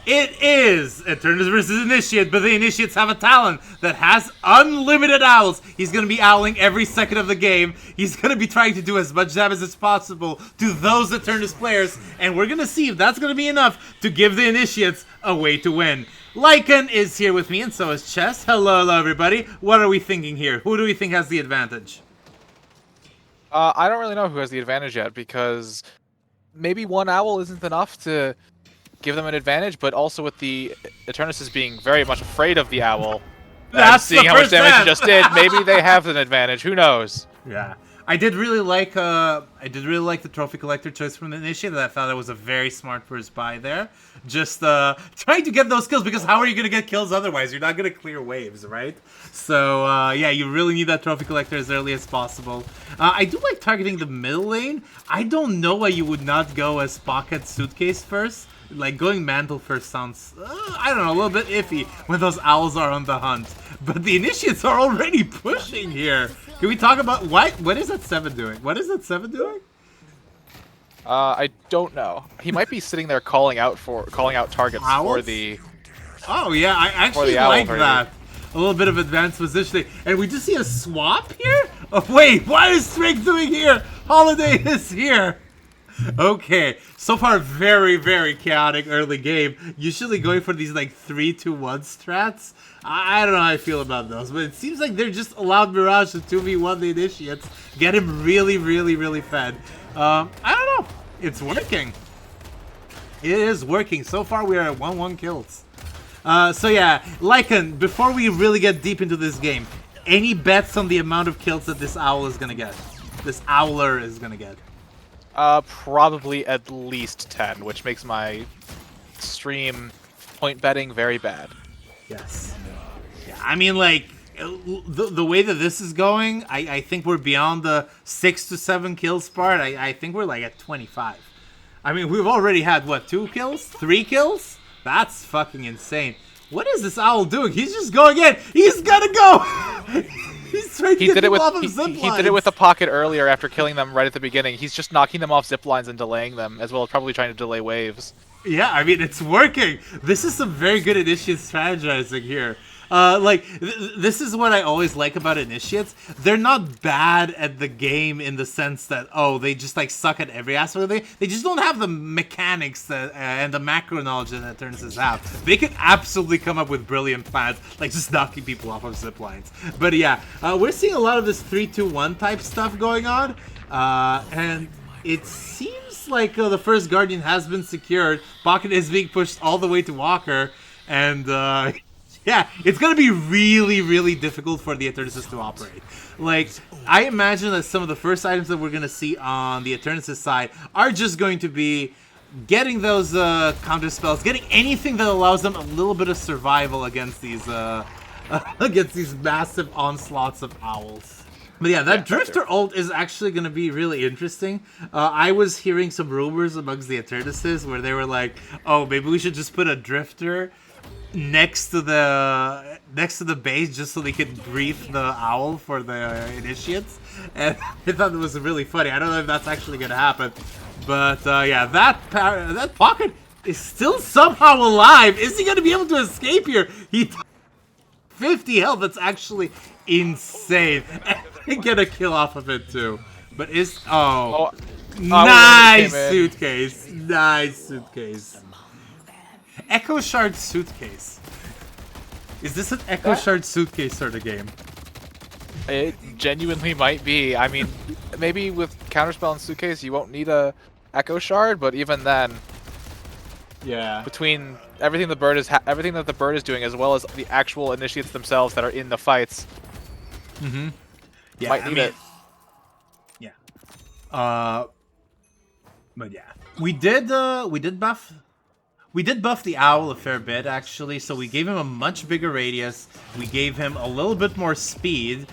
It is Eternus versus Initiate, but the Initiates have a Talon that has unlimited owls. He's going to be owling every second of the game. He's going to be trying to do as much damage as possible to those Eternus players, and we're going to see if that's going to be enough to give the Initiates a way to win. Lycan is here with me, and so is Chess. Hello, everybody. What are we thinking here? Who do we think has the advantage? I don't really know who has the advantage yet, because maybe one owl isn't enough to give them an advantage, but also with the Eternuses being very much afraid of the owl, and seeing how much damage he just did, maybe they have an advantage. Who knows? Yeah. I did really like the trophy collector choice from the Initiate. I thought it was a very smart first buy there. Just trying to get those kills, because how are you going to get kills otherwise? You're not going to clear waves, right? So yeah, you really need that trophy collector as early as possible. I do like targeting the middle lane. I don't know why you would not go as Pocket Suitcase first. Like, going Mantle first sounds, I don't know, a little bit iffy when those owls are on the hunt. But the Initiates are already pushing here. Can we talk about what is that 7 doing? What is that 7 doing? I don't know. He might be sitting there calling out targets Owls? for the. Oh yeah, I actually like that. A little bit of advanced positioning, and we just see a swap here. Oh wait, what is Strength doing here? Holiday is here. Okay, so far very, very chaotic early game. Usually going for these like 3-2-1 strats. I don't know how I feel about those, but it seems like they're just allowed Mirage to 2v1 the Initiates. Get him really, really, really fed. I don't know. It's working. It is working. So far we are at 1-1 kills. So yeah, Lycan, before we really get deep into this game, any bets on the amount of kills that this owl is gonna get? This owler is gonna get? Probably at least 10, which makes my stream point betting very bad. Yes. Yeah, I mean, like, the way that this is going, I think we're beyond the 6 to 7 kills part. I think we're like at 25. I mean, we've already had, what, 2 kills? 3 kills? That's fucking insane. What is this owl doing? He's just going in. He's gonna go! He's trying to get them off of zip lines. He did it with a pocket earlier after killing them right at the beginning. He's just knocking them off zip lines and delaying them, as well as probably trying to delay waves. Yeah, I mean, it's working. This is some very good Initiate strategizing here. Like, this is what I always like about Initiates. They're not bad at the game in the sense that, oh, they just, like, suck at every aspect of it. They just don't have the mechanics that, and the macro knowledge that Eternuses have. They could absolutely come up with brilliant plans, like just knocking people off of zip lines. But yeah, we're seeing a lot of this 3-2-1 type stuff going on. And it seems like the first Guardian has been secured. Pocket is being pushed all the way to Walker. And, yeah, it's going to be really, really difficult for the Eternuses to operate. Like, I imagine that some of the first items that we're going to see on the Eternuses side are just going to be getting those counter spells, getting anything that allows them a little bit of survival against these massive onslaughts of owls. But yeah, that Drifter ult is actually going to be really interesting. I was hearing some rumors amongst the Eternuses where they were like, oh, maybe we should just put a Drifter next to the base just so they could brief the owl for the Initiates, and I thought it was really funny. I don't know if that's actually gonna happen, but yeah, that Pocket is still somehow alive. Is he gonna be able to escape here? He 50 health. That's actually insane. And get a kill off of it too. But nice suitcase, nice suitcase. Echo Shard Suitcase. Is this an Echo Shard Suitcase sort of game? It genuinely might be. I mean, maybe with Counterspell and Suitcase you won't need a Echo Shard, but even then, yeah. Between everything that the bird is doing, as well as the actual Initiates themselves that are in the fights, Yeah, might need it. Yeah. But yeah, we did buff. We did buff the owl a fair bit, actually, so we gave him a much bigger radius. We gave him a little bit more speed,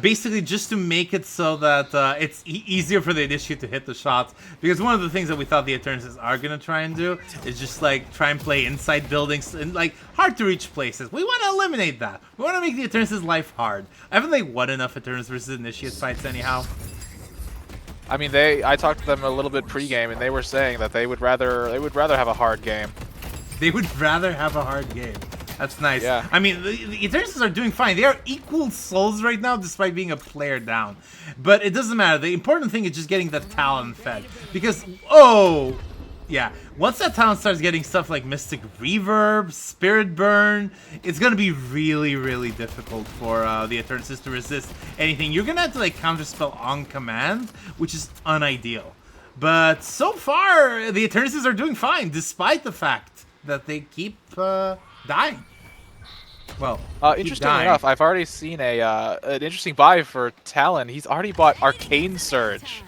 basically just to make it so that it's easier for the Initiate to hit the shots. Because one of the things that we thought the Eternuses are going to try and do is just, like, try and play inside buildings and, like, hard-to-reach places. We want to eliminate that. We want to make the Eternuses' life hard. Haven't they won enough Eternus versus Initiate fights anyhow? I mean, I talked to them a little bit pre-game, and they were saying that they would rather have a hard game. They would rather have a hard game. That's nice. Yeah. I mean, the Eternus are doing fine. They are equal souls right now, despite being a player down. But it doesn't matter. The important thing is just getting the Talon fed. Because, yeah, once that Talon starts getting stuff like Mystic Reverb, Spirit Burn, it's going to be really, really difficult for the Eternus to resist anything. You're going to have to, like, counterspell on command, which is unideal. But so far, the Eternuses are doing fine, despite the fact that they keep dying. Well, interestingly enough, I've already seen an interesting buy for Talon. He's already bought Arcane Surge.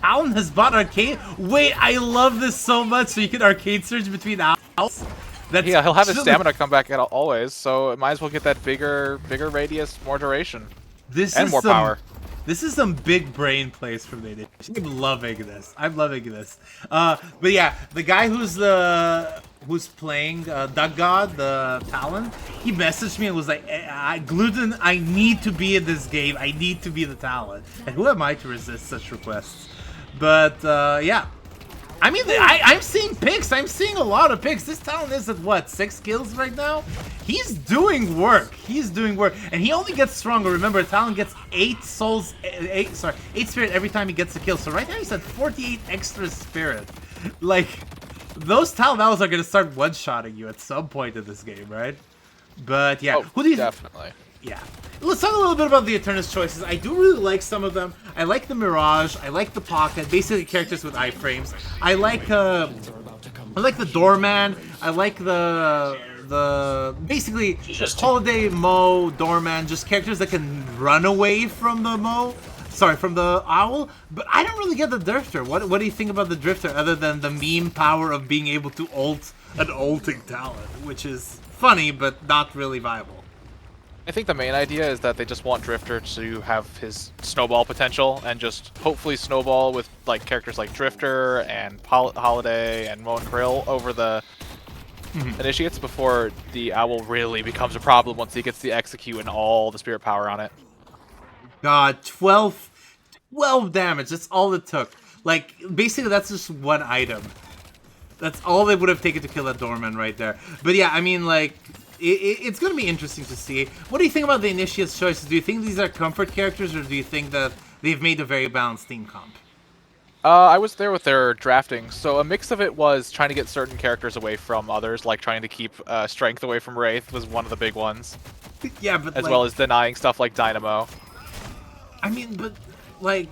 Talon has bought Arcane? Wait, I love this so much. So you can Arcane Surge between owls? That's he'll have his stamina come back at always, so it might as well get that bigger radius, more duration, and more power. This is some big brain plays from the initiative. I'm loving this. I'm loving this. But yeah, the guy who's playing Duck God, the Talon, he messaged me and was like, Gluten, I need to be in this game. I need to be the Talon. And who am I to resist such requests? But yeah. I mean, I'm seeing picks. I'm seeing a lot of picks. This Talon is at what, 6 kills right now? He's doing work. He's doing work, and he only gets stronger. Remember, Talon gets 8 spirit every time he gets a kill. So right now he's at 48 extra spirit. Like, those Talon owls are gonna start one-shotting you at some point in this game, right? But yeah, who do you definitely? Yeah. Let's talk a little bit about the Eternus choices. I do really like some of them. I like the Mirage. I like the Pocket. Basically, characters with iframes. I like the Doorman. I like the basically Holiday, Mo, Doorman. Just characters that can run away from the from the Owl. But I don't really get the Drifter. What do you think about the Drifter, other than the meme power of being able to ult an ulting Talon, which is funny but not really viable? I think the main idea is that they just want Drifter to have his snowball potential and just hopefully snowball with like characters like Drifter and Holiday and Mo and Krill over the initiates before the Owl really becomes a problem once he gets the execute and all the spirit power on it. God, 12 damage. That's all it took. Like, basically that's just one item. That's all they would have taken to kill that Doorman right there. But yeah, I mean, like, it's going to be interesting to see. What do you think about the Initiate's choices? Do you think these are comfort characters, or do you think that they've made a very balanced team comp? I was there with their drafting, so a mix of it was trying to get certain characters away from others, like trying to keep Strength away from Wraith was one of the big ones. Yeah, but as well as denying stuff like Dynamo. I mean, but, like,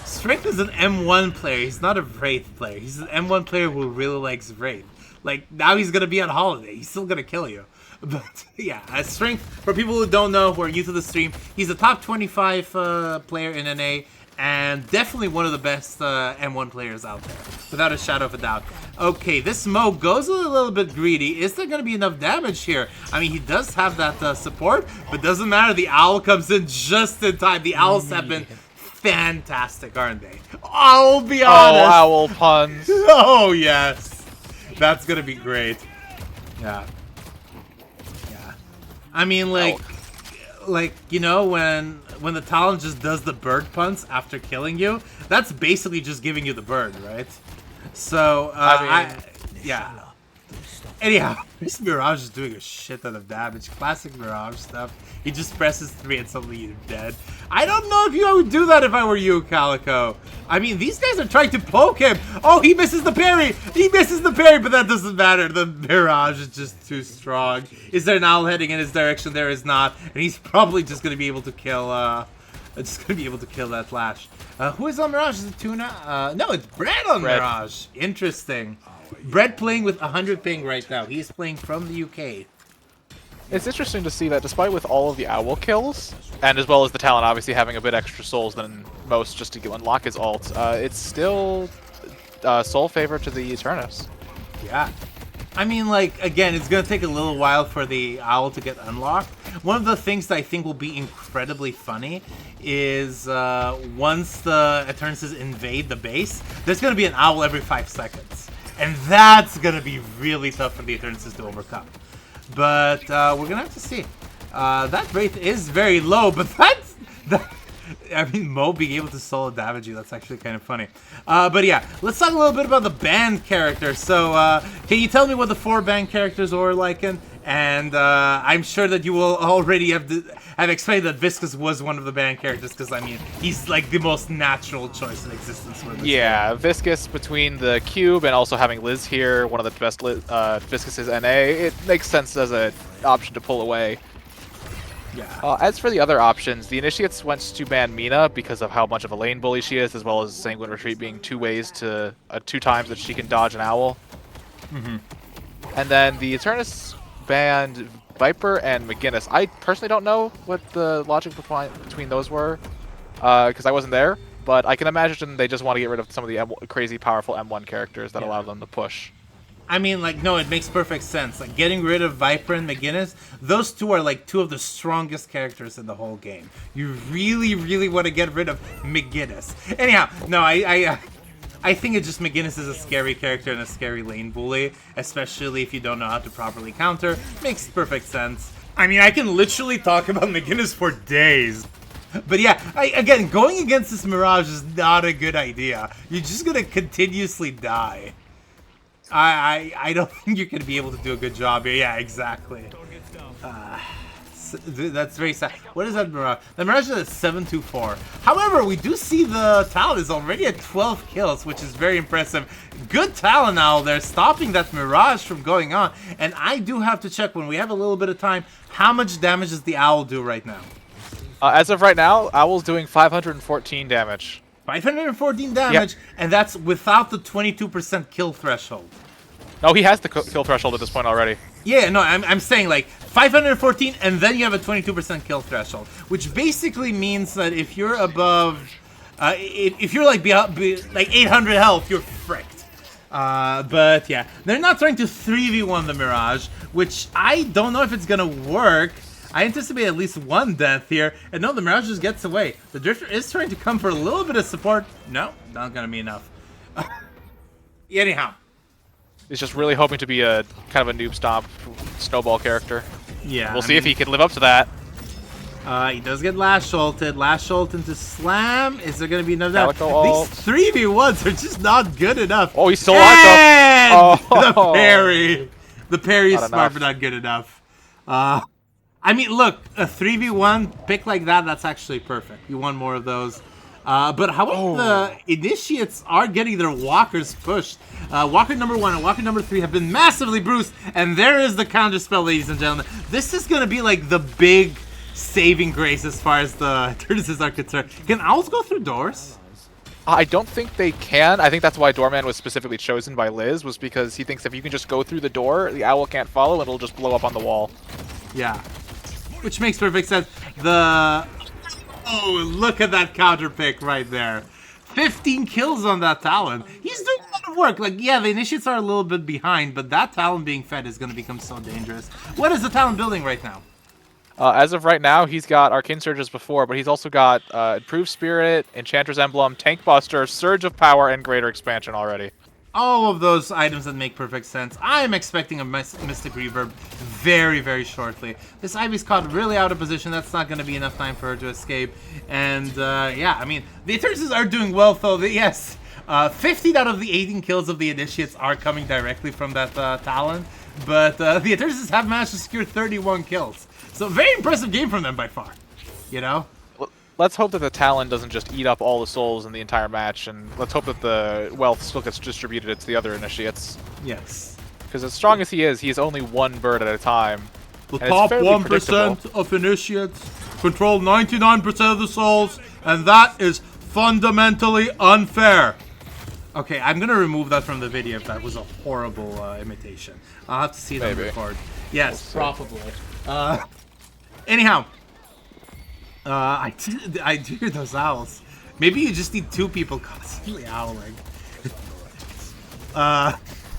Strength is an M1 player, he's not a Wraith player. He's an M1 player who really likes Wraith. Like, now he's going to be on Holiday, he's still going to kill you. But yeah, Strength, for people who don't know, who are new to the stream, he's a top 25 player in NA, and definitely one of the best M1 players out there, without a shadow of a doubt. Okay, this Mo goes a little bit greedy. Is there going to be enough damage here? I mean, he does have that support, but doesn't matter. The Owl comes in just in time. The Owls have been fantastic, aren't they? I'll be honest. Oh, Owl puns. Oh, yes. That's going to be great. Yeah. I mean, like, you know, when the Talon just does the bird puns after killing you, that's basically just giving you the bird, right? So, yeah. Anyhow, this Mirage is doing a shit ton of damage. Classic Mirage stuff. He just presses 3 and suddenly you're dead. I don't know if I would do that if I were you, Calico. I mean, these guys are trying to poke him. Oh, he misses the parry. He misses the parry, but that doesn't matter. The Mirage is just too strong. Is there an Owl heading in his direction? There is not. And he's probably just going to be able to kill, that Flash. Who is on Mirage? Is it Tuna? No, it's Brad on Mirage. Interesting. Brett playing with 100 ping right now. He's playing from the UK. It's interesting to see that despite with all of the Owl kills, and as well as the Talon obviously having a bit extra souls than most just to unlock his ult, it's still soul favor to the Eternus. Yeah. I mean, like, again, it's going to take a little while for the Owl to get unlocked. One of the things that I think will be incredibly funny is once the Eternuses invade the base, there's going to be an Owl every 5 seconds. And that's going to be really tough for the Eternuses to overcome. But we're going to have to see. That Wraith is very low, but I mean, Mo being able to solo damage you, that's actually kind of funny. But yeah, let's talk a little bit about the banned characters. So, can you tell me what the 4 banned characters were like? And I'm sure that you will already have explained that Viscous was one of the banned characters, because, I mean, he's like the most natural choice in existence for this Yeah, game. Viscous between the cube and also having Liz here, one of the best Viscous' NA, it makes sense as an option to pull away. Yeah. As for the other options, the Initiates went to ban Mina because of how much of a lane bully she is, as well as Sanguine Retreat being 2 times that she can dodge an owl. And then the Eternus banned Viper and McGinnis. I personally don't know what the logic between those were, because I wasn't there, but I can imagine they just want to get rid of some of the crazy powerful M1 characters that allow them to push. I mean, like, no, it makes perfect sense. Like, getting rid of Viper and McGinnis, those two are, like, 2 of the strongest characters in the whole game. You really, really want to get rid of McGinnis. Anyhow, no, I think it's just McGinnis is a scary character and a scary lane bully, especially if you don't know how to properly counter. Makes perfect sense. I mean, I can literally talk about McGinnis for days. But yeah, again, going against this Mirage is not a good idea. You're just going to continuously die. I don't think you're going to be able to do a good job here. Yeah, exactly. That's very sad. What is that Mirage? The Mirage is at 724. However, we do see the Talon is already at 12 kills, which is very impressive. Good Talon now. They're stopping that Mirage from going on. And I do have to check when we have a little bit of time, how much damage does the Owl do right now? As of right now, Owl's doing 514 damage. 514 damage, and that's without the 22% kill threshold. No, he has the kill threshold at this point already. Yeah, no, I'm saying like 514, and then you have a 22% kill threshold, which basically means that if you're above, if you're like like 800 health, you're fricked. But yeah, they're not trying to 3v1 the Mirage, which I don't know if it's gonna work. I anticipate at least 1 death here, and no, the Mirage just gets away. The Drifter is trying to come for a little bit of support. No, not gonna be enough. Anyhow. He's just really hoping to be a kind of a noob stomp snowball character. Yeah, we'll see if he can live up to that. He does get last ulted. Last ult into slam. Is there gonna be another? These ult. 3v1s are just not good enough. Oh, he's still alive though. The parry. The parry is smart, but not good enough. I mean, look, a 3v1 pick like that, that's actually perfect. You want more of those. But however, the Initiates are getting their walkers pushed. Walker number 1 and Walker number 3 have been massively bruised, and there is the counter spell, ladies and gentlemen. This is going to be like the big saving grace as far as the Eternus are concerned. Can owls go through doors? I don't think they can. I think that's why Doorman was specifically chosen by Liz, was because he thinks if you can just go through the door, the owl can't follow, and it'll just blow up on the wall. Yeah. Which makes perfect sense. Oh, look at that counter pick right there. 15 kills on that Talon. He's doing a lot of work. Like, yeah, the Initiates are a little bit behind, but that Talon being fed is going to become so dangerous. What is the Talon building right now? As of right now, he's got Arcane Surge as before, but he's also got Improved Spirit, Enchanter's Emblem, Tank Buster, Surge of Power, and Greater Expansion already. All of those items that make perfect sense. I am expecting a Mystic Reverb very, very shortly. This Ivy's caught really out of position. That's not going to be enough time for her to escape. And, yeah, I mean, the Eternuses are doing well, though. Yes, 15 out of the 18 kills of the Initiates are coming directly from that Talon. But the Eternuses have managed to secure 31 kills. So, very impressive game from them by far, you know? Let's hope that the Talon doesn't just eat up all the souls in the entire match, and let's hope that the wealth still gets distributed to the other Initiates. Yes. Because as strong as he is only 1 bird at a time. The top 1% of Initiates control 99% of the souls, and that is fundamentally unfair. Okay, I'm going to remove that from the video if that was a horrible imitation. I'll have to see them record. Yes, probably. Anyhow. I do hear those owls. Maybe you just need 2 people constantly owling.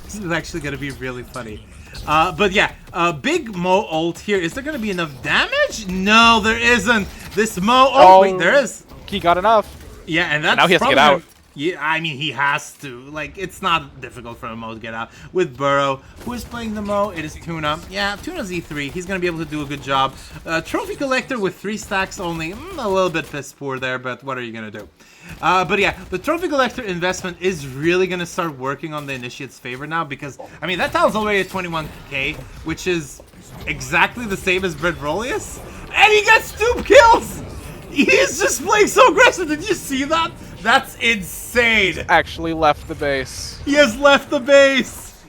This is actually going to be really funny. But yeah, big Mo ult here. Is there going to be enough damage? No, there isn't. This Mo... Oh, wait, there is. He got enough. Yeah, and that's now he has to get out. Yeah, I mean, he has to. Like, it's not difficult for a Mo to get out. With Burrow, who is playing the Mo? It is Tuna. Yeah, Tuna's E3. He's going to be able to do a good job. Trophy Collector with 3 stacks only. A little bit piss poor there, but what are you going to do? But yeah, the Trophy Collector investment is really going to start working on the Initiate's favor now because, I mean, that tile's already at 21k, which is exactly the same as Brett Rolius. And he gets 2 kills! He's just playing so aggressive. Did you see that? That's insane. Actually left the base. He has left the base.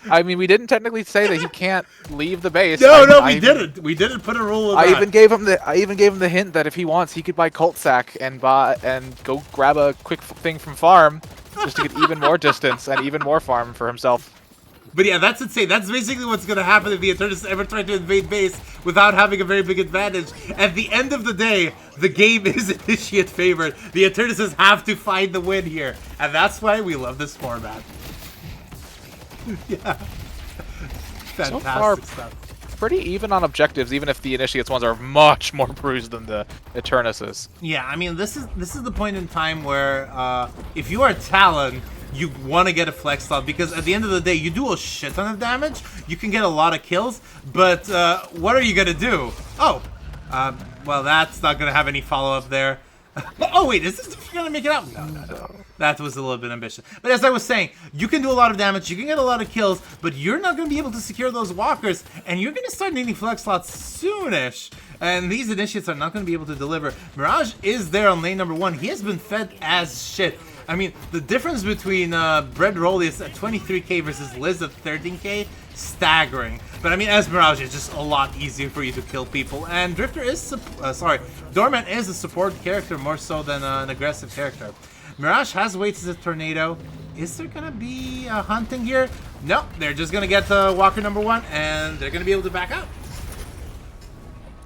I mean, we didn't technically say that he can't leave the base. No, we didn't. We didn't put a rule. I even gave him the hint that if he wants, he could buy Cult Sack and go grab a quick thing from farm, just to get even more distance and even more farm for himself. But yeah, that's insane. That's basically what's going to happen if the Eternus ever try to invade base without having a very big advantage. At the end of the day, the game is Initiate favored. The Eternuses have to find the win here. And that's why we love this format. Yeah. Fantastic So far, stuff. Pretty even on objectives, even if the Initiates ones are much more bruised than the Eternuses. Yeah, I mean, this is the point in time where if you are Talon, you want to get a flex slot because at the end of the day, you do a shit ton of damage. You can get a lot of kills, but what are you gonna do? Oh, well, that's not gonna have any follow up there. Oh wait, is this gonna make it out? No. That was a little bit ambitious. But as I was saying, you can do a lot of damage, you can get a lot of kills, but you're not gonna be able to secure those walkers, and you're gonna start needing flex slots soonish. And these initiates are not gonna be able to deliver. Mirage is there on lane number 1. He has been fed as shit. I mean, the difference between Brett Rolius at 23k versus Liz at 13k, staggering. But I mean, as Mirage, it's just a lot easier for you to kill people. And Drifter is, Dormant is a support character more so than an aggressive character. Mirage has weights as a tornado. Is there gonna be a hunting here? No, they're just gonna get Walker number 1, and they're gonna be able to back out.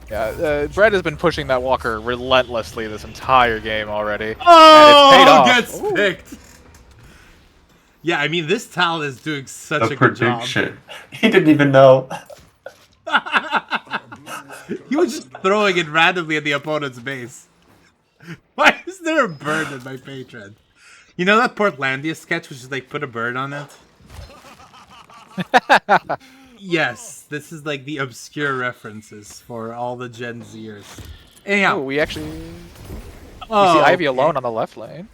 Yeah, Brett has been pushing that Walker relentlessly this entire game already. Oh, gets picked. Yeah, I mean, this Talon is doing such a good job. He didn't even know. He was just throwing it randomly at the opponent's base. Why is there a bird in my patron? You know that Portlandia sketch, which is like put a bird on it? Yes, this is like the obscure references for all the Gen Zers. Anyhow, we actually we see Ivy alone on the left lane.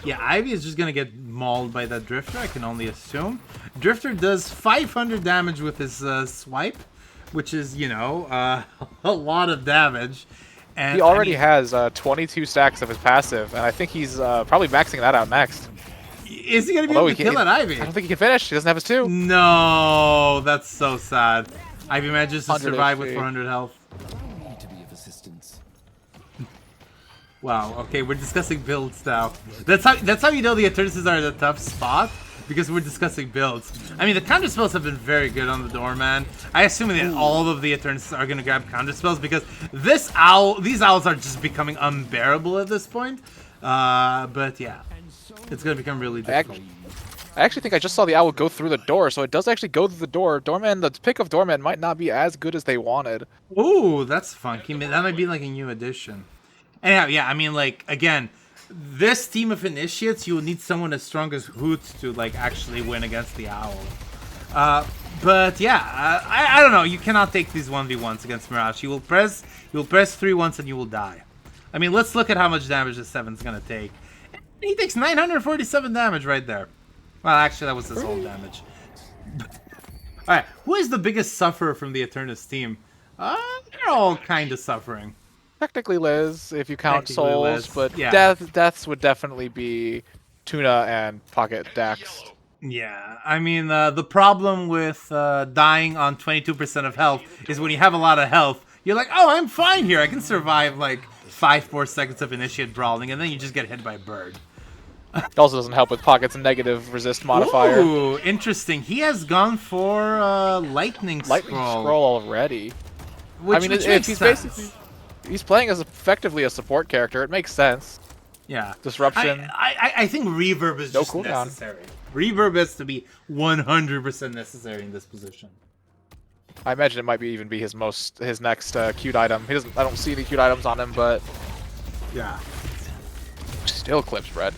Yeah, Ivy is just gonna get mauled by that Drifter, I can only assume. Drifter does 500 damage with his swipe, which is, you know, a lot of damage. And he already has 22 stacks of his passive, and I think he's probably maxing that out next. Is he going to be able to kill that Ivy? I don't think he can finish. He doesn't have his 2. No, that's so sad. Ivy manages to survive HP. with 400 health. Need to be of assistance. Wow, okay, we're discussing builds now. That's how you know the Eternuses are in a tough spot, because we're discussing builds. I mean, the counter spells have been very good on the Doorman. I assume that all of the Eternuses are going to grab counter spells, because these owls are just becoming unbearable at this point. But yeah, it's going to become really difficult. I actually think I just saw the owl go through the door, so it does actually go through the door. Doorman, the pick of Doorman might not be as good as they wanted. Ooh, that's funky. That might be like a new addition. Anyhow, yeah, I mean, like, again, this team of initiates, you will need someone as strong as Hoot to, like, actually win against the owl. But yeah, I don't know. You cannot take these 1v1s against Mirage. You will press 3 once and you will die. I mean, let's look at how much damage this 7's gonna take. He takes 947 damage right there. Well, actually, that was his whole damage. Alright, who is the biggest sufferer from the Eternus team? They're all kind of suffering. Technically Liz, if you count Technically souls, Liz, but yeah. deaths would definitely be Tuna and Pocket Dax. Yeah, I mean, the problem with dying on 22% of health is when you have a lot of health, you're like, oh, I'm fine here. I can survive, like, 5 more seconds of initiate brawling, and then you just get hit by a bird. It also doesn't help with Pocket's negative resist modifier. Ooh, interesting. He has gone for Lightning Scroll already. Which, I mean, which if makes he's sense. basically he's playing as effectively a support character, it makes sense. Yeah. Disruption. I think reverb is No just cooldown. necessary. Reverb has to be 100% necessary in this position. I imagine it might even be his next cute item. I don't see any cute items on him, but Yeah. Still clips, Brad.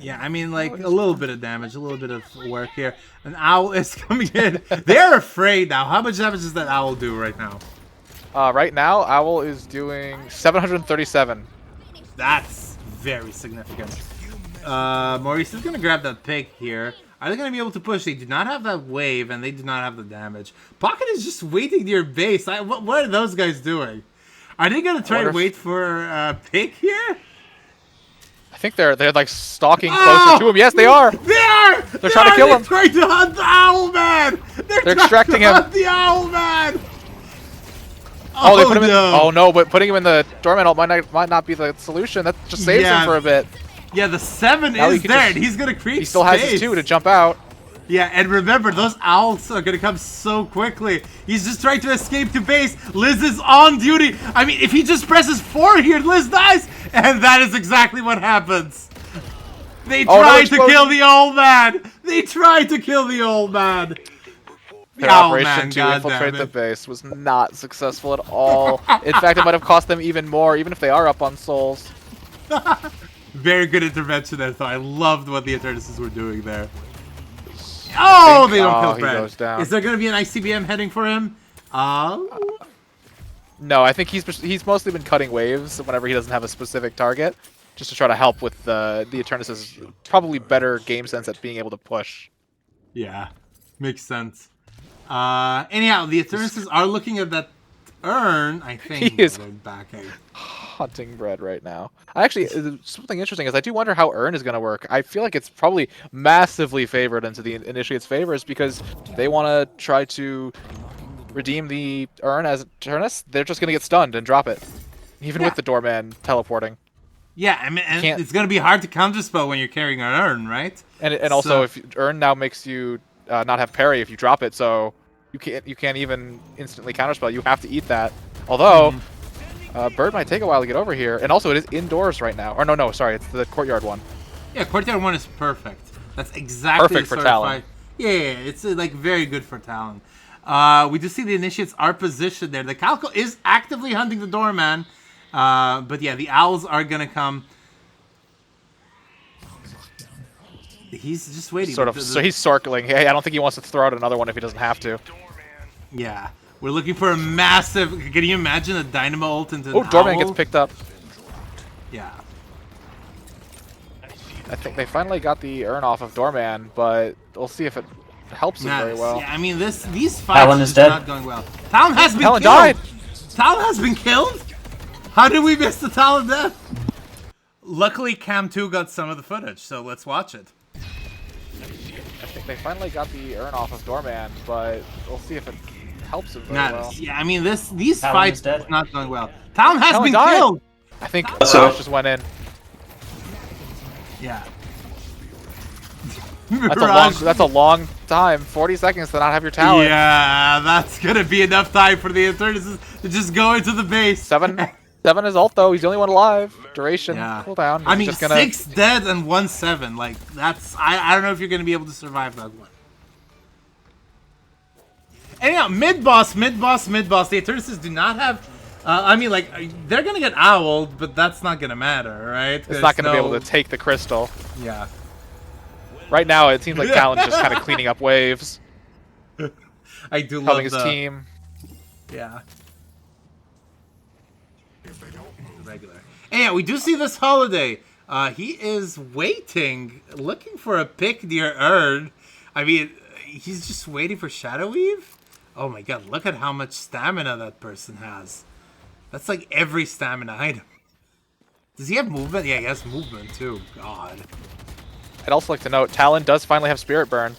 Yeah, I mean, like, a little bit of damage, a little bit of work here. An owl is coming in. They're afraid now. How much damage does that owl do right now? Right now, Owl is doing 737. That's very significant. Maurice is going to grab that pig here. Are they going to be able to push? They do not have that wave, and they do not have the damage. Pocket is just waiting near base. What are those guys doing? Are they going to try to wait for pig here? I think they're like stalking closer to him. Yes, they are. They are. They're trying to kill him. They're trying to hunt the owl man. They're extracting trying to him. hunt the owl man. Oh, they put him in. Oh no, but putting him in the doorman ult might not be the solution. That just saves him for a bit. Yeah, the 7 Now is there, and he's gonna create. He still has his 2 to jump out. Yeah, and remember, those owls are gonna come so quickly. He's just trying to escape to base. Liz is on duty. I mean, if he just presses 4 here, Liz dies, and that is exactly what happens. They tried to kill the old man. They tried to kill the old man. Their operation to infiltrate the base was not successful at all. In fact, it might have cost them even more, even if they are up on souls. Very good intervention there, though. I loved what the Eternuses were doing there. Oh, they don't kill Brad. Goes down. Is there going to be an ICBM heading for him? No, I think he's mostly been cutting waves whenever he doesn't have a specific target, just to try to help with the Eternus' probably better game sense at being able to push. Yeah, makes sense. Anyhow, the Eternuses are looking at that urn. I think he is backing. hunting bread right now. Actually, something interesting is I do wonder how urn is going to work. I feel like it's probably massively favored into the initiate's favors because they want to try to redeem the urn as Eternus. They're just going to get stunned and drop it, even with the doorman teleporting. Yeah, I mean, and it's going to be hard to counterspell when you're carrying an urn, right? And also, if urn now makes you not have parry if you drop it, so you can't even instantly counterspell. You have to eat that. Although. Bird might take a while to get over here, and also it is indoors right now. Or no, sorry, it's the courtyard one. Yeah, courtyard one is perfect. That's exactly perfect for Talon. Yeah, it's like very good for Talon. We do see the initiates are positioned there. The Calco is actively hunting the doorman, but yeah, the owls are gonna come. He's just waiting. So he's circling. Hey, I don't think he wants to throw out another one if he doesn't have to. Yeah. We're looking for a massive... Can you imagine a dynamo ult into an doorman owl? gets picked up. Yeah. I think they finally got the urn off of doorman, but we'll see if it helps him very well. Yeah, I mean, these fights are not going well. Talon has been Talon killed! died! Talon has been killed? How did we miss the Talon death? Luckily, Cam 2 got some of the footage, so let's watch it. I think they finally got the urn off of doorman, but we'll see if it helps him very well. Yeah, I mean, these fights are not going well. Talon has been died. killed! I think Mirage just went in. Yeah. That's a long time. 40 seconds to not have your Talon. Yeah, that's gonna be enough time for the Eternus to just go into the base. 7 is ult though. He's the only one alive. Duration. Cooldown. I mean, 6 dead and 1 7. Like that's I don't know if you're gonna be able to survive that one. Anyhow, mid boss. The Eternuses do not have. I mean, like they're gonna get owled, but that's not gonna matter, right? It's not gonna be able to take the crystal. Yeah. Right now, it seems like Talon's just kind of cleaning up waves. I do love helping his team. Yeah. Regular. And yeah, we do see this holiday. He is waiting, looking for a pick near Urn. I mean, he's just waiting for Shadow Weave. Oh my god, look at how much stamina that person has. That's like every stamina item. Does he have movement? Yeah, he has movement too. God. I'd also like to note, Talon does finally have Spirit Burn.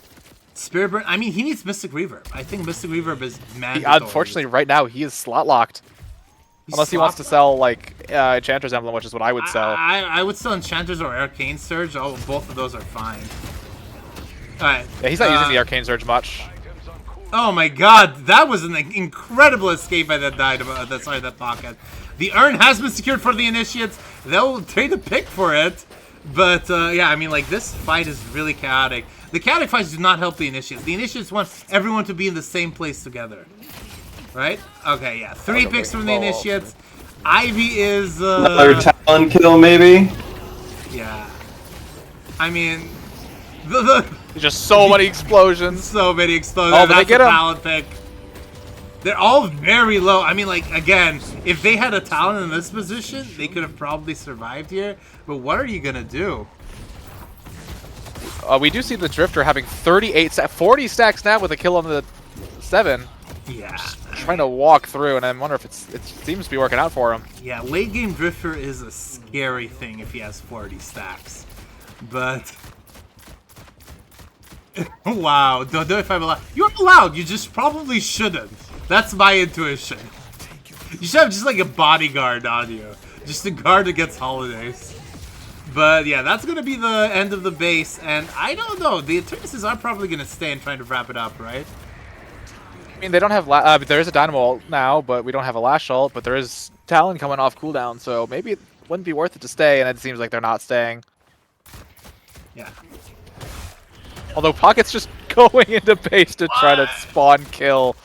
Spirit Burn? I mean, he needs Mystic Reverb. I think Mystic Reverb is mandatory. Unfortunately, right now, he is slot locked. Unless he wants to sell, like, Enchanter's Emblem, which is what I would sell. I would sell Enchanter's or Arcane Surge. Oh, both of those are fine. Alright. Yeah, he's not using the Arcane Surge much. Oh my god, that was an incredible escape by that that pocket. The urn has been secured for the Initiates. They'll trade a pick for it. But, yeah, I mean, like, this fight is really chaotic. The chaotic fights do not help the Initiates. The Initiates want everyone to be in the same place together. Right? Okay, yeah. 3 picks from the Initiates. Ivy is, another Talon kill, maybe? I mean, the Just so many explosions. so many explosions. Oh, but they That's get a him. Talon pick. They're all very low. I mean, like, again, if they had a Talon in this position, they could have probably survived here. But what are you gonna do? We do see the Drifter having 40 stacks now with a kill on the 7. Yeah. Trying to walk through, and I wonder if it seems to be working out for him. Yeah, late game Drifter is a scary thing if he has 40 stacks. But... wow, don't know if I'm allowed. You're allowed, you just probably shouldn't. That's my intuition. You should have just like a bodyguard on you. Just a guard against holidays. But yeah, that's going to be the end of the base. And I don't know, the Eternuses are probably going to stay and try to wrap it up, right? I mean, they don't have there is a Dynamo ult now, but we don't have a Lash ult, but there is Talon coming off cooldown, so maybe it wouldn't be worth it to stay, and it seems like they're not staying. Yeah. Although Pocket's just going into base to try to spawn kill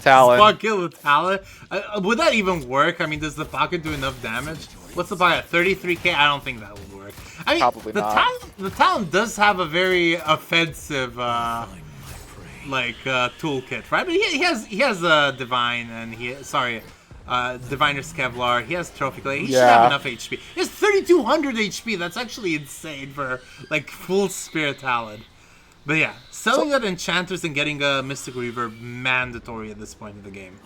Talon. Spawn kill with Talon? Would that even work? I mean, does the Pocket do enough damage? What's the buy at 33k? I don't think that would work. I mean, Probably not. The Talon does have a very offensive toolkit, right? But he has Divine and Diviner's Kevlar. He has Trophy Clay. He should have enough HP. He has 3,200 HP. That's actually insane for like full Spirit Talon. But yeah, selling that Enchanters and getting a Mystic Reaver mandatory at this point in the game.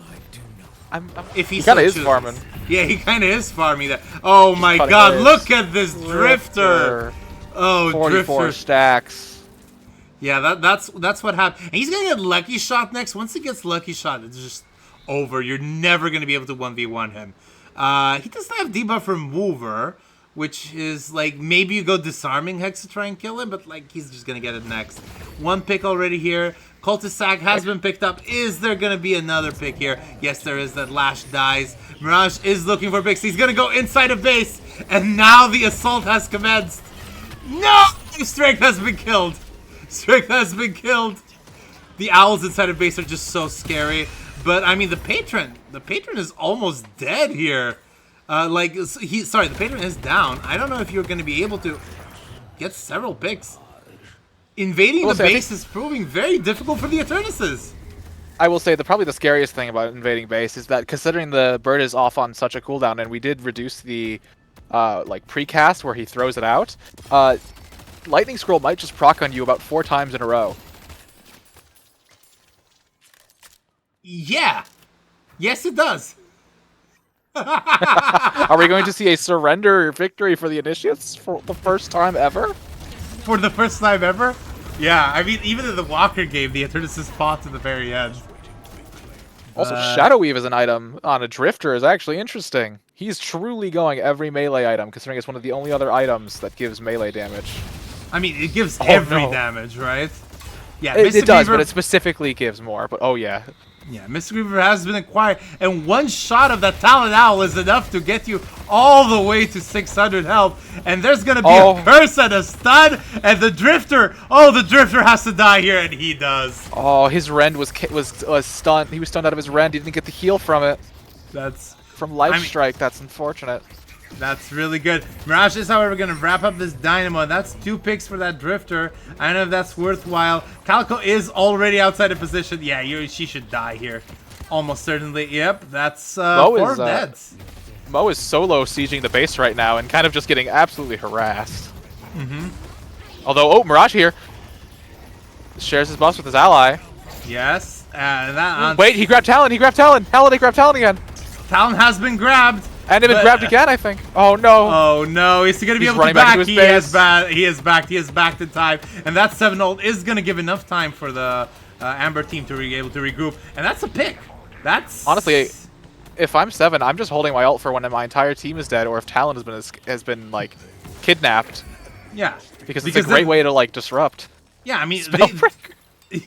If he kind of is chooses. farming. Yeah, he kind of is farming that. Oh my god, look at this Drifter! Oh, 44 Drifter. stacks. Yeah, that's what happened. And he's gonna get Lucky Shot next. Once he gets Lucky Shot, it's just over. You're never gonna be able to 1v1 him. He doesn't have debuff remover, which is like maybe you go Disarming Hex to try and kill him, but like he's just gonna get it next. One pick already here. Cultist Sack has been picked up. Is there gonna be another pick here? Yes, there is. That Lash dies. Mirage is looking for picks. He's gonna go inside a base, and now the assault has commenced. No! Strength has been killed. Strength has been killed. The owls inside of base are just so scary. But I mean, the patron is almost dead here. The patron is down. I don't know if you're going to be able to get several picks. Invading the base is proving very difficult for the Eternuses. I will say probably the scariest thing about invading base is that considering the bird is off on such a cooldown, and we did reduce the precast where he throws it out, Lightning Scroll might just proc on you about 4 times in a row. Yeah. Yes, it does. Are we going to see a surrender victory for the Initiates for the first time ever? For the first time ever? Yeah, I mean, even in the Walker game, the Eternuses fought to the very end. Also, Shadow Weave as an item on a Drifter is actually interesting. He's truly going every melee item, considering it's one of the only other items that gives melee damage. I mean, it gives every damage, right? Yeah, it does, but it specifically gives more. But oh yeah. Yeah, Mystic Reaver has been acquired, and one shot of that Talon Owl is enough to get you all the way to 600 health. And there's gonna be a curse and a stun, and the Drifter has to die here, and he does. Oh, his Rend was stunned. He was stunned out of his Rend. He didn't get the heal from it. That's from Life Strike. That's unfortunate. That's really good. Mirage is, however, going to wrap up this Dynamo. That's 2 picks for that Drifter. I don't know if that's worthwhile. Calico is already outside of position. Yeah, she should die here. Almost certainly. Yep, that's 4 deads. Mo is solo sieging the base right now and kind of just getting absolutely harassed. Although, Mirage here shares his buffs with his ally. Yes. Wait, he grabbed Talon. He grabbed Talon. Halliday grabbed Talon again. Talon has been grabbed. And it been grabbed again, I think. Oh no! Oh no! Is he gonna be able to back? He is back. He is backed. He is backed in time, and that 7 ult is gonna give enough time for the Amber team to be able to regroup, and that's a pick. That's honestly, if I'm 7, I'm just holding my ult for when my entire team is dead, or if Talon has been like kidnapped. Yeah, because it's a great way to like disrupt. Yeah, I mean, Spellbreaker. 2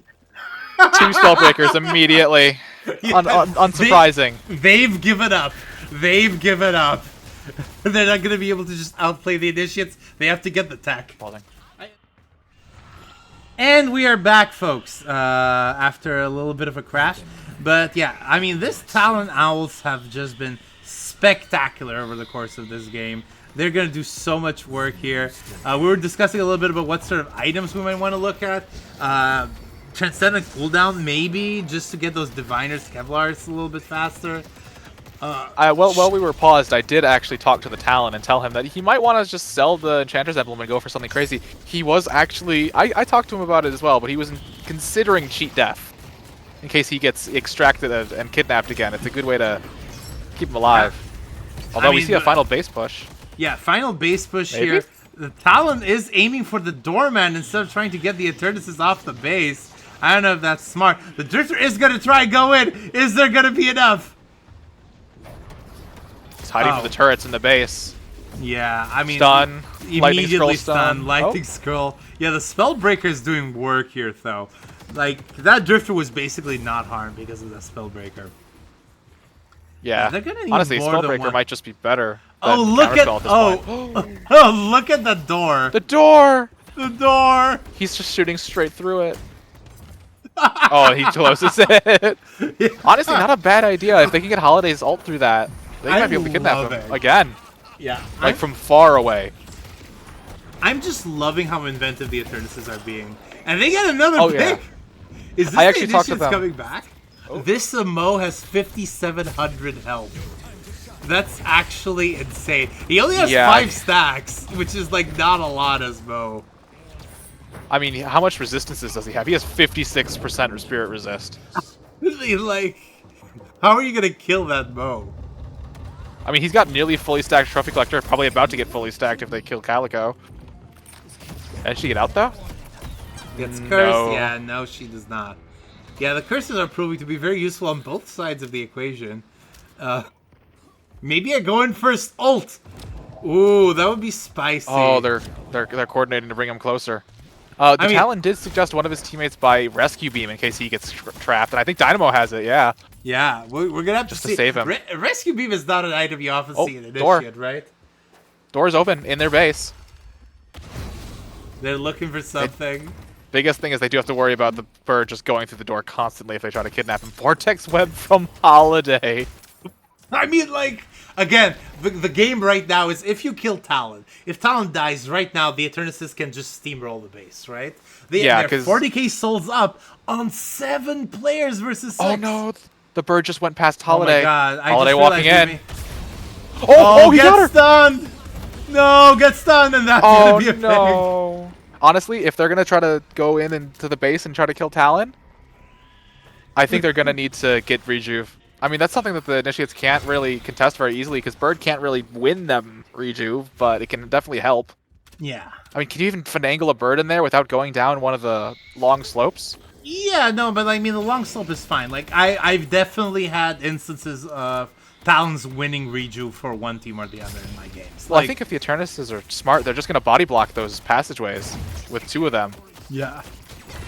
Spellbreakers immediately. Unsurprising. They've given up. They've given up. They're not going to be able to just outplay the Initiates. They have to get the tech. And we are back, folks, after a little bit of a crash. But yeah, I mean, this Talon Owls have just been spectacular over the course of this game. They're going to do so much work here. We were discussing a little bit about what sort of items we might want to look at. Transcendent cooldown, maybe, just to get those Diviners, Kevlars a little bit faster. While we were paused, I did actually talk to the Talon and tell him that he might want to just sell the Enchanter's Emblem and go for something crazy. He was actually... I talked to him about it as well, but he was considering cheat death. In case he gets extracted and kidnapped again. It's a good way to keep him alive. Although we see a final base push. Yeah, final base push Maybe? here. The Talon is aiming for the Doorman instead of trying to get the Eternuses off the base. I don't know if that's smart. The Drifter is going to try and go in. Is there going to be enough? He's hiding for the turrets in the base. Yeah, I mean... Stun. Immediately stun. Lightning Lightning Scroll. Yeah, the Spellbreaker is doing work here, though. Like, that Drifter was basically not harmed because of the Spellbreaker. Yeah. They're gonna need Honestly, more than Spellbreaker one. might just be better. Oh, than look at... Counterspell this point. Oh, look at the door. The door! The door. He's just shooting straight through it. Oh, he closes it. Yeah. Honestly, not a bad idea. If they can get Holiday's ult through that, they might be able to love kidnap him it. again. Yeah. Like from far away. I'm just loving how inventive the Eternuses are being. And they get another Oh, pick. yeah. Is this I the actually talked to Initiates them. coming back? This Mo has 5,700 health. That's actually insane. He only has 5 stacks, which is like not a lot as Mo. I mean, how much resistances does he have? He has 56% spirit resist. Like, how are you gonna kill that Mo? I mean, he's got nearly fully stacked Trophy Collector, probably about to get fully stacked if they kill Calico. Can she get out though? Gets cursed? No. Yeah, no, she does not. Yeah, the curses are proving to be very useful on both sides of the equation. Maybe I go in first ult. Ooh, that would be spicy. Oh, they're coordinating to bring him closer. Talon did suggest one of his teammates buy Rescue Beam in case he gets trapped, and I think Dynamo has it. Yeah. Yeah, we're gonna have Just to to see. save him. Rescue Beam is not an item you often see in door. Initiate, right? Door's open in their base. They're looking for something. Biggest thing is they do have to worry about the bird just going through the door constantly if they try to kidnap him. Vortex Web from Holiday. I mean, like, again, the game right now is if you kill Talon, if Talon dies right now, the Eternuses can just steamroll the base, right? Yeah, they're 40k souls up on 7 players versus 6. Oh no, the bird just went past Holiday. Oh my god, Holiday walking in. Oh, he got get her! stunned! No, get stunned, and that's gonna be a no. Honestly, if they're gonna try to go in into the base and try to kill Talon, I think they're gonna need to get Rejuve. I mean, that's something that the Initiates can't really contest very easily because Bird can't really win them Rejuve, but it can definitely help. Yeah. I mean, can you even finagle a Bird in there without going down one of the long slopes? Yeah, no, but I mean, the long slope is fine. Like, I've definitely had instances of Talon's winning Rejuve for one team or the other in my games. Well, Like, I think if the Eternuses are smart, they're just gonna body block those passageways with 2 of them. yeah.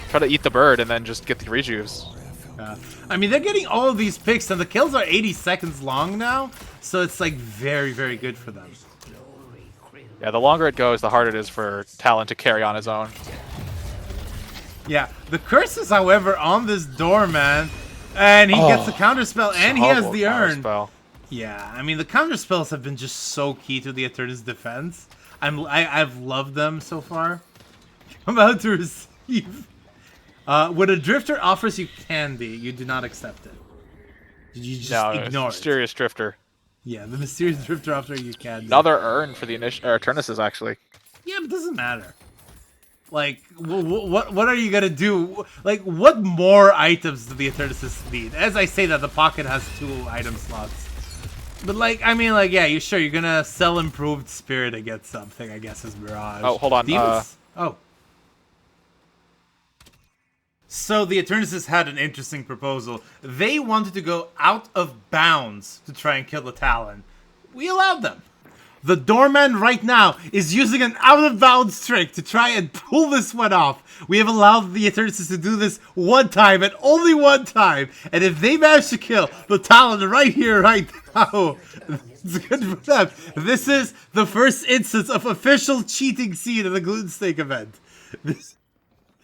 Try to eat the Bird and then just get the Rejuves. I mean, they're getting all of these picks, and the kills are 80 seconds long now, so it's, like, very, very good for them. Yeah, the longer it goes, the harder it is for Talon to carry on his own. Yeah, the curse is, however, on this Doorman, and he gets the counterspell, and he has the urn. Counterspell. Yeah, I mean, the counterspells have been just so key to the Eternus defense. I've loved them so far. I'm about to receive. When a Drifter offers you candy, you do not accept it. You just ignore it. Mysterious Drifter. Yeah, the mysterious Drifter offers you candy. Another urn for the Eternuses, actually. Yeah, but it doesn't matter. Like, what are you gonna do? Like, what more items do the Eternuses need? As I say that, the pocket has 2 item slots. But, like, I mean, like, yeah, you're gonna sell improved spirit to get something, I guess, is Mirage. Oh, hold on. Demons? Oh. So the Eternuses had an interesting proposal. They wanted to go out of bounds to try and kill the Talon. We allowed them. The Doorman right now is using an out-of-bounds trick to try and pull this one off. We have allowed the Eternuses to do this one time and only one time. And if they manage to kill the Talon right here, right now, it's good for them. This is the first instance of official cheating seen in the GlutenSnake event.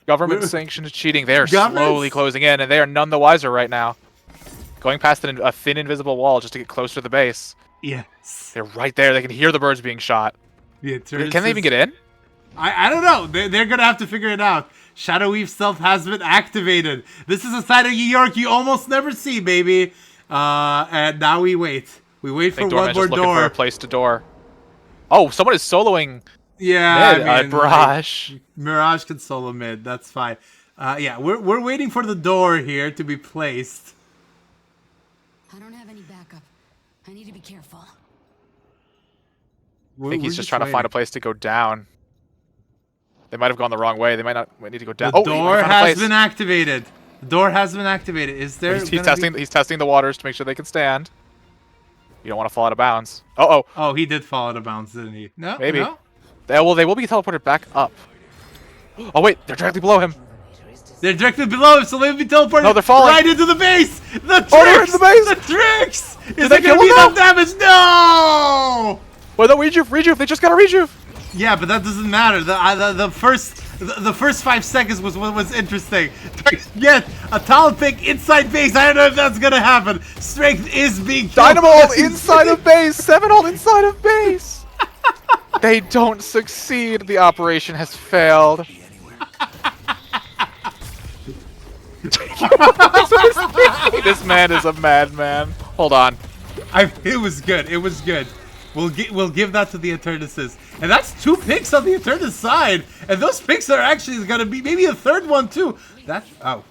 Government-sanctioned cheating. They are slowly closing in, and they are none the wiser right now. Going past a thin invisible wall just to get closer to the base. Yes. They're right there. They can hear the birds being shot. The Eternus Can they even get in? I don't know. They're going to have to figure it out. Shadow Weave Stealth has been activated. This is a side of New York you almost never see, baby. And now we wait. We wait for one more just looking for door. a place to door. Oh, someone is soloing Yeah, mid. I mean, Mirage. like, Mirage can solo mid. That's fine. Yeah, we're waiting for the door here to be placed. I don't have any backup. I need to be careful. I think he's just trying to find a place to go down. They might have gone the wrong way. They might need to go down. The door has been activated. The door has been activated. Is there? He's testing. He's testing the waters to make sure they can stand. You don't want to fall out of bounds. Oh. Oh, he did fall out of bounds, didn't he? No. Maybe. No? They will be teleported back up. Oh wait, they're directly below him. They're directly below him, so they'll be teleported No, they're falling. right into the base. The tricks. they're in the base. The tricks. Is they there gonna kill be him enough damage? No. Well, no, rejuve. They just got a rejuve. Yeah, but that doesn't matter. The first 5 seconds was what was interesting. Yet a Talon pick inside base. I don't know if that's gonna happen. Strength is being killed. Dynamo ult inside of base. 7 ult inside of base. They don't succeed. The operation has failed. This man is a madman. Hold on. It was good. It was good. We'll give that to the Eternuses. And that's 2 picks on the Eternus side. And those picks are actually gonna be maybe a 3rd one too. Oh.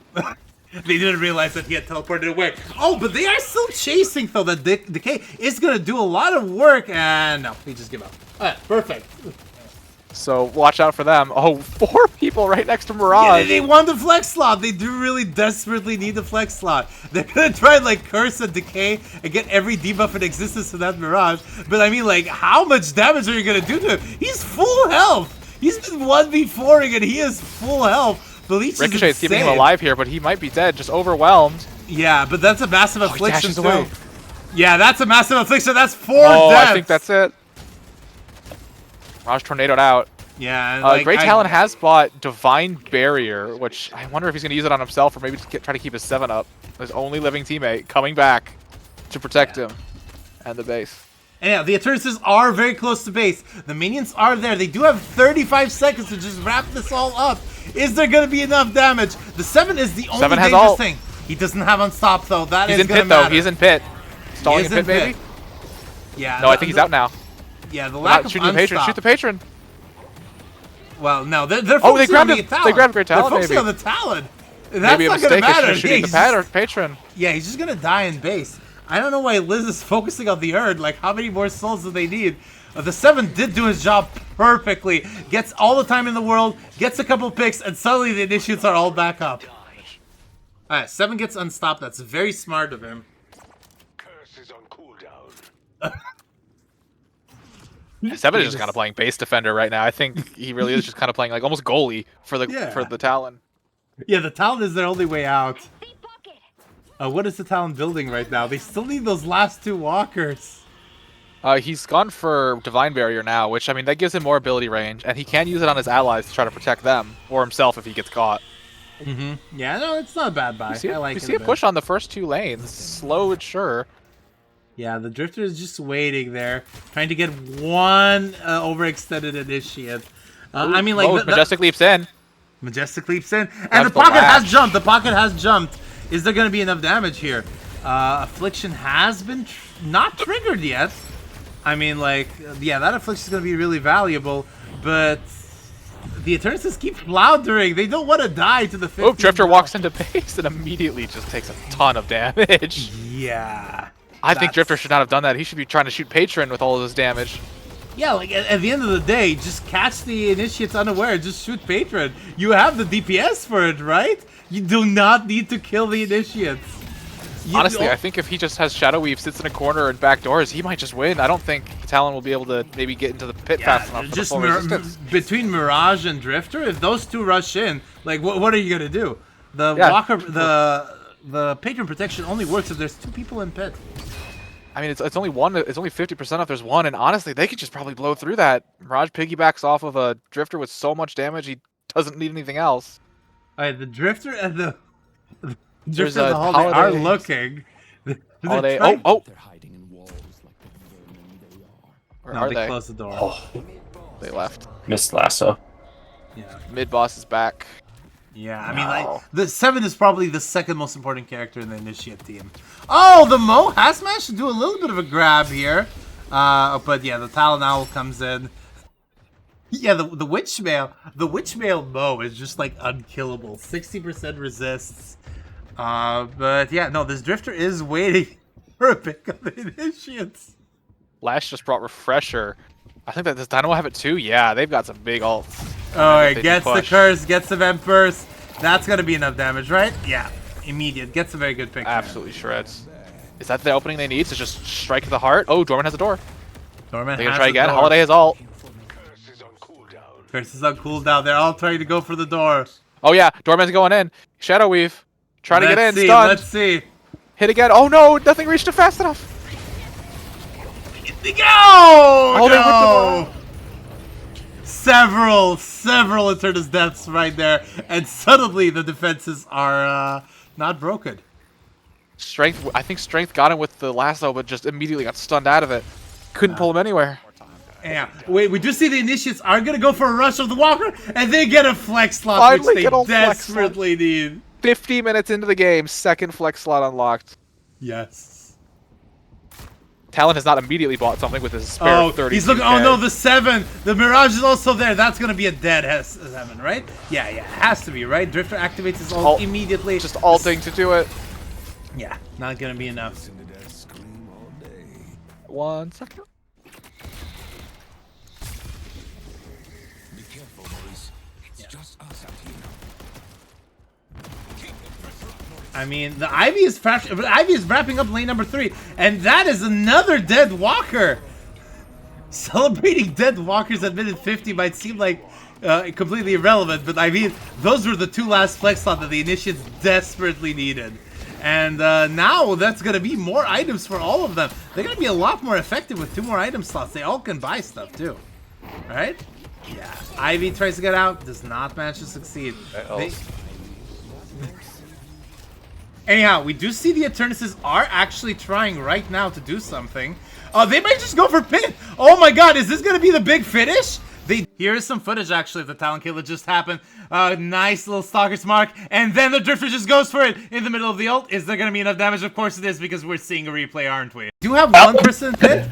They didn't realize that he had teleported away. Oh, but they are still chasing though. That Decay is gonna do a lot of work, and no, he just give up. Alright, perfect. So watch out for them. Oh, 4 people right next to Mirage. Yeah, they want the flex slot. They do really desperately need the flex slot. They're gonna try and like curse a Decay and get every debuff in existence to that Mirage. But I mean, like, how much damage are you gonna do to him? He's full health. He's been 1v4ing and he is full health. Ricochet's keeping him alive here, but he might be dead, just overwhelmed. Yeah, but that's a massive affliction too. Away. Yeah, that's a massive affliction. That's 4 deaths. deaths. I think that's it. Mirage tornadoed out. Yeah. Like, Grey Talon has bought Divine Barrier, which I wonder if he's going to use it on himself or maybe to try to keep his 7 up. His only living teammate coming back to protect him and the base. And yeah, the Eternuses are very close to base. The minions are there. They do have 35 seconds to just wrap this all up. Is there going to be enough damage? The 7 is the only dangerous thing. He doesn't have Unstop, though. That is going to matter. He's in pit, though. He's in pit. Stalling in pit, maybe? Yeah. No, I think he's out now. Yeah, the lack of shooting the patron. Shoot the patron. Well, no, they're focusing on the Talon. They grabbed Grey Talon, They're focusing maybe. on the Talon. That's Maybe a not going to mistake matter. is shooting the patron. Yeah, he's just going to die in base. I don't know why Liz is focusing on the Erd. Like, how many more souls do they need? The 7 did do his job perfectly. Gets all the time in the world, gets a couple picks, and suddenly the initiates are all back up. Alright, 7 gets unstopped. That's very smart of him. Curse is on cooldown. 7 is just kind of playing base defender right now. I think he really is just kind of playing like almost goalie for the Talon. Yeah, the Talon is their only way out. What is the Talon building right now? They still need those last 2 walkers. He's gone for Divine Barrier now, which, I mean, that gives him more ability range, and he can use it on his allies to try to protect them, or himself if he gets caught. Yeah, no, it's not a bad buy. I like it. You see a push on the first 2 lanes. Slow and sure. Yeah, the Drifter is just waiting there, trying to get one overextended initiate. I mean, like... Majestic leaps in. Majestic leaps in. And the pocket has jumped. The pocket has jumped. Is there going to be enough damage here? Affliction has been not triggered yet. I mean, like, yeah, that affliction is going to be really valuable, but the Eternuses keep floundering. They don't want to die to the 50. Oh, Drifter walks into base and immediately just takes a ton of damage. Yeah. I think Drifter should not have done that. He should be trying to shoot Patron with all of this damage. Yeah, like, at the end of the day, just catch the Initiates unaware. Just shoot Patron. You have the DPS for it, right? You do not need to kill the Initiates. Honestly, I think if he just has Shadow Weave, sits in a corner and backdoors, he might just win. I don't think Talon will be able to maybe get into the pit fast enough for the full resistance. Between Mirage and Drifter, if those 2 rush in, like, what are you gonna do? The Walker, the Patron protection only works if there's 2 people in pit. I mean, it's only one. It's only 50% if there's 1, and honestly, they could just probably blow through that. Mirage piggybacks off of a Drifter with so much damage, he doesn't need anything else. All right, the Drifter and the Drifter and the Holiday are looking. Holiday. They're hiding in walls like the Where No, are they they? closed the door. Oh, They left. missed lasso. Yeah. Mid boss is back. Yeah, I mean, like, Wow. the 7 is probably the second most important character in the Initiate team. Oh, the Mo has managed to do a little bit of a grab here. But yeah, the Talon Owl comes in. Yeah, the Witchmail Mo is just, like, unkillable. 60% resists. But yeah, no, this Drifter is waiting for a pick of the Initiates. Lash just brought Refresher. I think that does Dynamo have it too? Yeah, they've got some big ults. Oh, If it they do gets the push. curse, gets the Vent Burst. That's gonna be enough damage, right? Yeah, immediate. Gets a very good pick. Absolutely shreds. Is that the opening they need to just strike the heart? Oh, Dorman has a door. Dorman They're gonna has try the again. door. Holiday has ult. Curse is on cooldown. Curse is on cooldown. They're all trying to go for the door. Oh yeah, Dorman's going in. Shadow Weave. Trying to get in. Let's see, Stunned. let's see. Hit again. Oh no, nothing reached it fast enough. Go! Oh, they No! Several Eternus deaths right there, and suddenly the defenses are not broken. Strength. I think Strength got him with the lasso, but just immediately got stunned out of it. Couldn't pull him anywhere. Yeah. Wait, we do see the Initiates are gonna go for a rush of the Walker, and they get a flex slot, Finally which get they a flex slot. desperately need. 50 minutes into the game, second flex slot unlocked. Yes. Talon has not immediately bought something with his spare Oh, 30. he's looking. Oh no, the 7. The Mirage is also there. That's gonna be a dead 7, right? Yeah, it has to be, right? Drifter activates his ult immediately. Just ulting to do it. Yeah, not gonna be enough. 1 second. Be careful, boys. It's just us out here. I mean, the Ivy is wrapping up lane number 3, and that is another dead Walker. Celebrating dead Walkers at minute 50 might seem like completely irrelevant, but I mean, those were the 2 last flex slots that the Initiates desperately needed. And now that's going to be more items for all of them. They're going to be a lot more effective with 2 more item slots. They all can buy stuff too, right? Yeah. Ivy tries to get out, does not manage to succeed. Anyhow, we do see the Eternuses are actually trying right now to do something. They might just go for pin. Oh my god, is this going to be the big finish? Here is some footage actually of the Talon kill that just happened. Nice little Stalker's mark. And then the Drifter just goes for it in the middle of the ult. Is there going to be enough damage? Of course it is, because we're seeing a replay, aren't we? Do you have 1 person pit?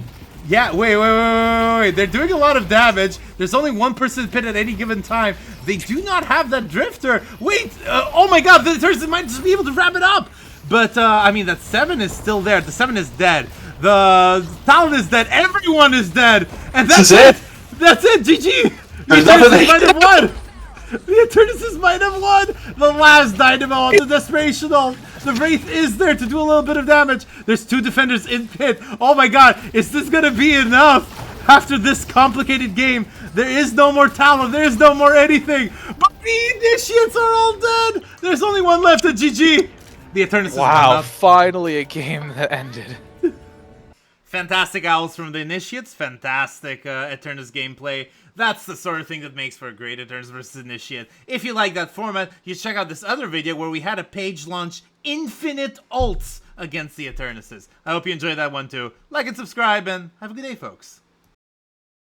Yeah, wait. They're doing a lot of damage. There's only 1 person pit at any given time. They do not have that Drifter. Wait, oh my god, the Eternuses might just be able to wrap it up. But, I mean, that 7 is still there. The 7 is dead. The Talon is dead. Everyone is dead. And that's it. That's it, GG! The Eternuses might have won! The Eternuses might have won! The last Dynamo on the Desperation ult! The Wraith is there to do a little bit of damage. There's 2 defenders in pit. Oh my god, is this gonna be enough? After this complicated game, there is no more Talon, there is no more anything. But the Initiates are all dead! There's only 1 left at GG! The Eternuses won Wow, up. finally a game that ended. Fantastic owls from the Initiates, fantastic Eternus gameplay. That's the sort of thing that makes for a great Eternus versus Initiate. If you like that format, you check out this other video where we had a page launch infinite ults against the Eternuses. I hope you enjoyed that one too. Like and subscribe, and have a good day, folks.